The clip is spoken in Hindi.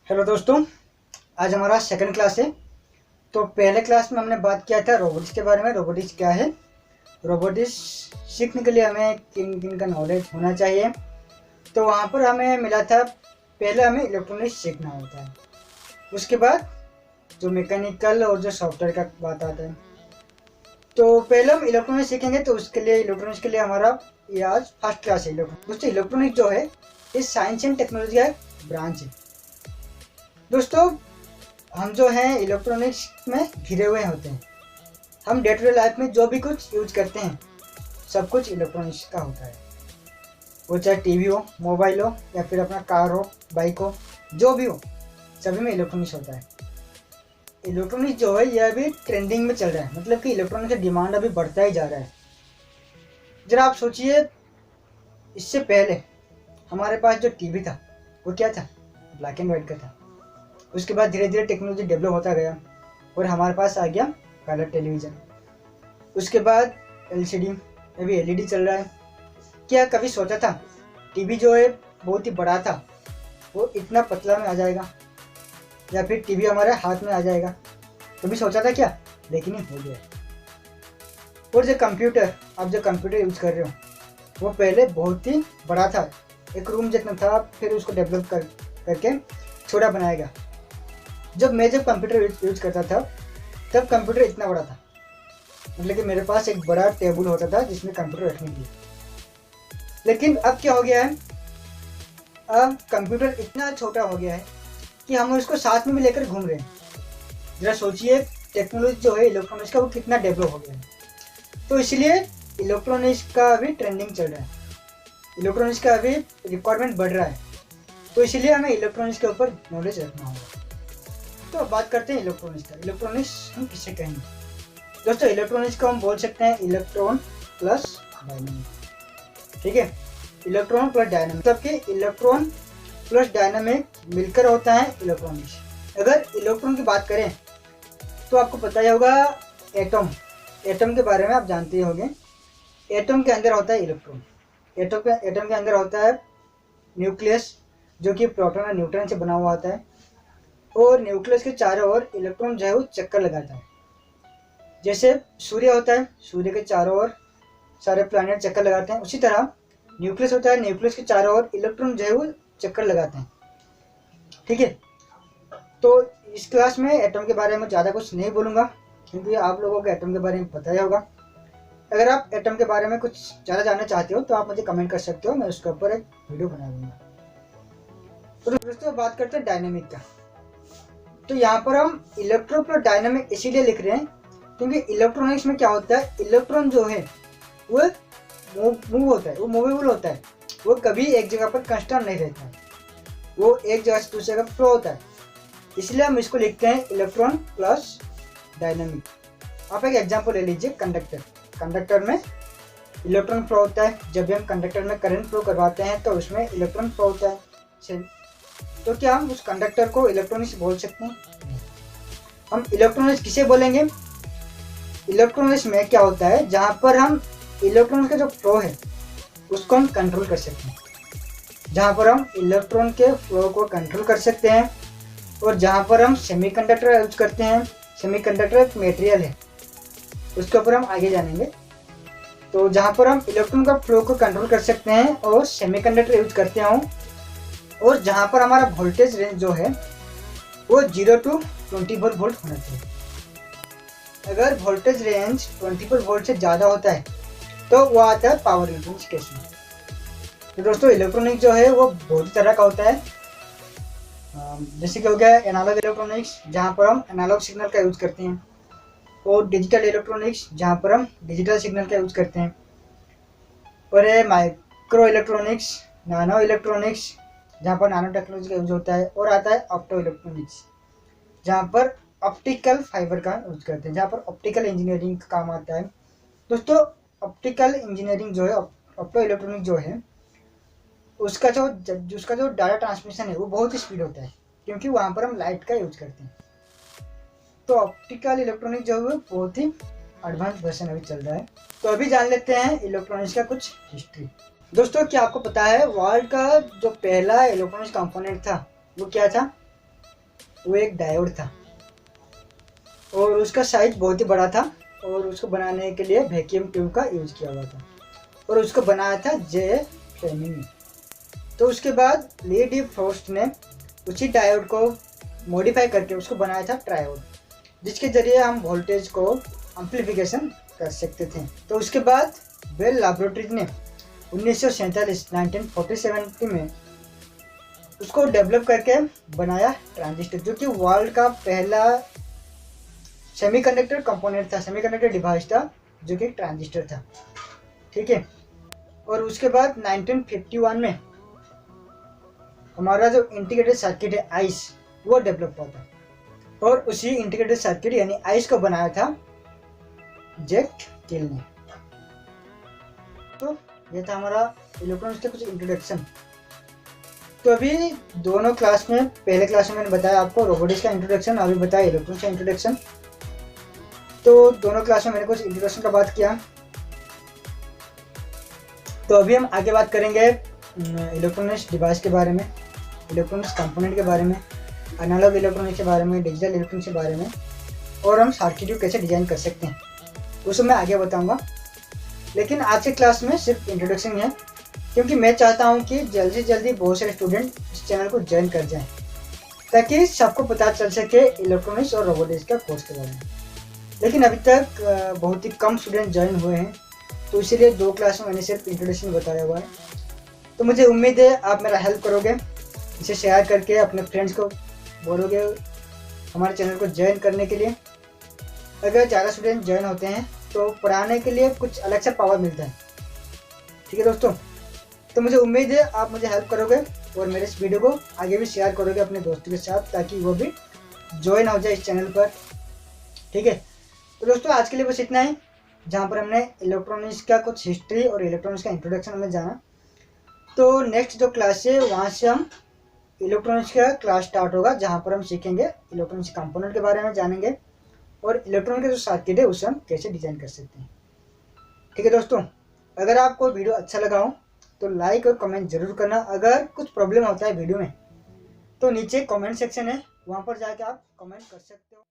हेलो दोस्तों, आज हमारा सेकंड क्लास है। तो पहले क्लास में हमने बात किया था रोबोटिक्स के बारे में। रोबोटिक्स क्या है, रोबोटिक्स सीखने के लिए हमें किन किन का नॉलेज होना चाहिए। तो वहाँ पर हमें मिला था, पहले हमें इलेक्ट्रॉनिक्स सीखना होता है, उसके बाद जो मैकेनिकल और जो सॉफ्टवेयर का बात आता है। तो पहले हम इलेक्ट्रॉनिक्स सीखेंगे, तो उसके लिए इलेक्ट्रॉनिक्स के लिए हमारा ये आज फर्स्ट क्लास है। दोस्तों इलेक्ट्रॉनिक्स जो है इस साइंस एंड टेक्नोलॉजी का एक ब्रांच है। दोस्तों हम जो हैं इलेक्ट्रॉनिक्स में घिरे हुए होते हैं। हम डे टू डे लाइफ में जो भी कुछ यूज करते हैं सब कुछ इलेक्ट्रॉनिक्स का होता है। वो चाहे टीवी हो, मोबाइल हो, या फिर अपना कार हो, बाइक हो, जो भी हो, सभी में इलेक्ट्रॉनिक्स होता है। इलेक्ट्रॉनिक्स जो है यह अभी ट्रेंडिंग में चल रहा है, मतलब कि इलेक्ट्रॉनिक्स का डिमांड अभी बढ़ता ही जा रहा है। जरा आप सोचिए, इससे पहले हमारे पास जो टीवी था वो क्या था, ब्लैक एंड वाइट का था। उसके बाद धीरे धीरे टेक्नोलॉजी डेवलप होता गया और हमारे पास आ गया कलर टेलीविज़न। उसके बाद एलसीडी, अभी एलईडी चल रहा है। क्या कभी सोचा था टीवी जो है बहुत ही बड़ा था वो इतना पतला में आ जाएगा, या फिर टीवी हमारे हाथ में आ जाएगा? कभी सोचा था क्या? लेकिन ये हो गया। और जो कंप्यूटर, आप जो कंप्यूटर यूज कर रहे हो वो पहले बहुत ही बड़ा था, एक रूम जितना था, फिर उसको डेवलप करके छोटा बनाया गया। जब कंप्यूटर यूज करता था तब कंप्यूटर इतना बड़ा था, मतलब कि मेरे पास एक बड़ा टेबल होता था जिसमें कंप्यूटर रखने के लिए। लेकिन अब क्या हो गया है, अब कंप्यूटर इतना छोटा हो गया है कि हम उसको साथ में भी लेकर घूम रहे हैं। जरा सोचिए टेक्नोलॉजी जो है इलेक्ट्रॉनिक्स का वो कितना डेवलप हो गया है। तो इसलिए इलेक्ट्रॉनिक्स का अभी ट्रेंडिंग चल रहा है, इलेक्ट्रॉनिक्स का अभी रिक्वायरमेंट बढ़ रहा है। तो इसलिए हमें इलेक्ट्रॉनिक्स के ऊपर नॉलेज रखना होगा। तो अब बात करते हैं इलेक्ट्रॉनिक्स का। इलेक्ट्रॉनिक्स हम किसे कहेंगे? दोस्तों इलेक्ट्रॉनिक्स को हम बोल सकते हैं इलेक्ट्रॉन प्लस डायनामिक। ठीक है, इलेक्ट्रॉन प्लस डायनामिक, मतलब कि इलेक्ट्रॉन प्लस डायनामिक मिलकर होता है इलेक्ट्रॉनिक्स। अगर इलेक्ट्रॉन की बात करें तो आपको पता ही होगा एटम, एटम के बारे में आप जानते ही होंगे। एटम के अंदर होता है इलेक्ट्रॉन, एटम के अंदर होता है न्यूक्लियस, जो कि प्रोटॉन और न्यूट्रॉन से बना हुआ होता है। और न्यूक्लियस के चारों ओर इलेक्ट्रॉन जो है वो चक्कर लगाता है। जैसे सूर्य होता है, सूर्य के चारों ओर सारे प्लैनेट चक्कर लगाते हैं, उसी तरह न्यूक्लियस होता है, न्यूक्लियस के चारों ओर इलेक्ट्रॉन जो है वो चक्कर लगाते हैं। ठीक है, तो इस क्लास में एटम के बारे में ज़्यादा कुछ नहीं बोलूँगा, क्योंकि आप लोगों को एटम के बारे में पता ही होगा। अगर आप एटम के बारे में कुछ ज़्यादा जानना चाहते हो तो आप मुझे कमेंट कर सकते हो, मैं उसके ऊपर एक वीडियो बना दूँगा। तो दोस्तों बात करते हैं डायनेमिक का। तो यहाँ पर हम इलेक्ट्रो प्लस डायनामिक इसीलिए लिख रहे हैं क्योंकि इलेक्ट्रॉनिक्स में क्या होता है, इलेक्ट्रॉन जो है वो मूव होता है, वो मूवेबल होता है, वो कभी एक जगह पर कांस्टेंट नहीं रहता है, वो एक जगह से दूसरी जगह फ्लो होता है। इसलिए हम इसको लिखते हैं इलेक्ट्रॉन प्लस डायनामिक। आप एक एग्जांपल ले लीजिए, कंडक्टर। कंडक्टर में इलेक्ट्रॉन फ्लो होता है, जब भी हम कंडक्टर में करंट फ्लो करवाते हैं तो उसमें इलेक्ट्रॉन फ्लो होता है। तो क्या हम उस कंडक्टर को इलेक्ट्रॉनिक्स बोल सकते हैं? हम इलेक्ट्रॉनिक्स किसे बोलेंगे? इलेक्ट्रॉनिक्स में क्या होता है, जहाँ पर हम इलेक्ट्रॉन का जो फ्लो है उसको हम कंट्रोल कर सकते हैं, जहाँ पर हम इलेक्ट्रॉन के फ्लो को कंट्रोल कर सकते हैं, और जहाँ पर हम सेमीकंडक्टर यूज करते हैं। सेमीकंडक्टर एक मटेरियल है, उसके ऊपर हम आगे जानेंगे। तो जहाँ पर हम इलेक्ट्रॉन का फ्लो को कंट्रोल कर सकते हैं और सेमीकंडक्टर यूज करते हो, और जहाँ पर हमारा वोल्टेज रेंज जो है वो 0 to 24 वोल्ट होना चाहिए। अगर वोल्टेज रेंज 24 वोल्ट से ज़्यादा होता है तो वो आता है पावर इलेक्ट्रॉनिक्स केस में। तो दोस्तों इलेक्ट्रॉनिक्स जो है वो बहुत ही तरह का होता है। जैसे कि हो गया एनालॉग इलेक्ट्रॉनिक्स, जहाँ पर हम एनालॉग सिग्नल का यूज करते हैं, और डिजिटल इलेक्ट्रॉनिक्स जहाँ पर हम डिजिटल सिग्नल का यूज करते हैं, और ये माइक्रो इलेक्ट्रॉनिक्स, नैनो इलेक्ट्रॉनिक्स जहाँ पर नैनो टेक्नोलॉजी का यूज होता है, और आता है ऑप्टो इलेक्ट्रॉनिक्स जहाँ पर ऑप्टिकल फाइबर का यूज करते हैं, जहाँ पर ऑप्टिकल इंजीनियरिंग का काम आता है। दोस्तों ऑप्टिकल इंजीनियरिंग जो है, ऑप्टो इलेक्ट्रॉनिक जो है, उसका जो डाटा ट्रांसमिशन है वो बहुत ही स्पीड होता है, क्योंकि वहाँ पर हम लाइट का यूज करते हैं। तो ऑप्टिकल इलेक्ट्रॉनिक जो है बहुत ही एडवांस वर्जन अभी चल रहा है। तो अभी जान लेते हैं इलेक्ट्रॉनिक्स का कुछ हिस्ट्री। दोस्तों क्या आपको पता है वर्ल्ड का जो पहला इलेक्ट्रॉनिक्स कंपोनेंट था वो क्या था? वो एक डायोड था और उसका साइज बहुत ही बड़ा था और उसको बनाने के लिए वैक्यूम ट्यूब का यूज किया हुआ था और उसको बनाया था जे फ्लेमिंग ने। तो उसके बाद ली डी फ्रॉस्ट ने उसी डायोड को मॉडिफाई करके उसको बनाया था ट्रायोड, जिसके जरिए हम वोल्टेज को एम्प्लीफिकेशन कर सकते थे। तो उसके बाद बेल लैबोरेटरीज ने 1947 में उसको डेवलप करके बनाया ट्रांजिस्टर, जो कि वर्ल्ड का पहला सेमीकंडक्टर कंपोनेंट था, सेमीकंडक्टर डिवाइस था जो कि ट्रांजिस्टर था। ठीक है। और उसके बाद 1951 में हमारा जो इंटीग्रेटेड सर्किट है आइस, वो डेवलप हुआ था और उसी इंटीग्रेटेड सर्किट यानी आइस को बनाया था जैक किल ने। तो ये था हमारा इलेक्ट्रॉनिक्स के कुछ इंट्रोडक्शन। तो अभी दोनों क्लास में, पहले क्लास में मैंने बताया आपको रोबोटिक्स का इंट्रोडक्शन, अभी बताया इलेक्ट्रॉनिक्स का इंट्रोडक्शन। तो दोनों क्लास में मैंने कुछ इंट्रोडक्शन का बात किया। तो अभी हम आगे बात करेंगे इलेक्ट्रॉनिक्स डिवाइस के बारे में, इलेक्ट्रॉनिक्स कंपोनेंट के बारे में, एनालॉग इलेक्ट्रॉनिक्स के बारे में, डिजिटल इलेक्ट्रॉनिक्स के बारे में, और हम सर्किट कैसे डिजाइन कर सकते हैं उसको मैं आगे बताऊंगा। लेकिन आज के क्लास में सिर्फ इंट्रोडक्शन है, क्योंकि मैं चाहता हूं कि जल्दी से जल्दी बहुत सारे स्टूडेंट इस चैनल को ज्वाइन कर जाएं, ताकि सबको पता चल सके इलेक्ट्रॉनिक्स और रोबोटिक्स का कोर्स के बारे में। लेकिन अभी तक बहुत ही कम स्टूडेंट ज्वाइन हुए हैं, तो इसीलिए 2 क्लास में मैंने सिर्फ इंट्रोडक्शन बताया हुआ है। तो मुझे उम्मीद है आप मेरा हेल्प करोगे, इसे शेयर करके अपने फ्रेंड्स को बोलोगे हमारे चैनल को ज्वाइन करने के लिए। अगर ज़्यादा स्टूडेंट ज्वाइन होते हैं तो पढ़ाने के लिए कुछ अलग सा पावर मिलता है। ठीक है दोस्तों, तो मुझे उम्मीद है आप मुझे हेल्प करोगे और मेरे इस वीडियो को आगे भी शेयर करोगे अपने दोस्तों के साथ, ताकि वो भी ज्वाइन हो जाए इस चैनल पर। ठीक है। तो दोस्तों आज के लिए बस इतना ही, जहाँ पर हमने इलेक्ट्रॉनिक्स का कुछ हिस्ट्री और इलेक्ट्रॉनिक्स का इंट्रोडक्शन हमें जाना। तो नेक्स्ट जो क्लास है वहाँ से हम इलेक्ट्रॉनिक्स का क्लास स्टार्ट होगा, जहाँ पर हम सीखेंगे इलेक्ट्रॉनिक्स कंपोनेंट के बारे में जानेंगे और इलेक्ट्रॉनिक का जो सर्किट है उसे हम कैसे डिजाइन कर सकते हैं। ठीक है दोस्तों, अगर आपको वीडियो अच्छा लगा हो तो लाइक और कमेंट जरूर करना। अगर कुछ प्रॉब्लम होता है वीडियो में तो नीचे कमेंट सेक्शन है, वहाँ पर जाके आप कमेंट कर सकते हो।